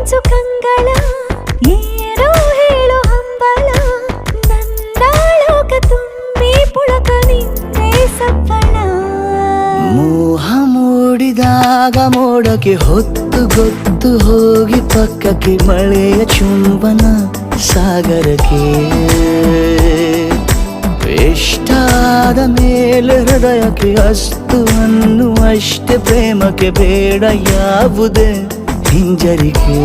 ಮಿಂಚು ಕಂಗಳ ಏನೋ ಹೇಳು ಹಂಬಲ ನನ್ನ ಲೋಕ ತುಂಬಿ ಪುಳಕ ನಿಂದೆ ಸಪ್ಪಳ ಮೋಹ ಮೂಡಿದಾಗ ಮೋಡಕ್ಕೆ ಹೊತ್ತು ಗೊತ್ತು ಹೋಗಿ ಪಕ್ಕಕ್ಕೆ ಮಳೆಯ ಚುಂಬನ ಸಾಗರಕ್ಕೆ ಇಷ್ಟಾದ ಮೇಲೆ ಹೃದಯಕ್ಕೆ ಅಸ್ತು ಅನ್ನುವಷ್ಟೇ ಪ್ರೇಮಕ್ಕೆ ಬೇಡ ಯಾವುದೇ ಹಿಂಜರಿಕೆ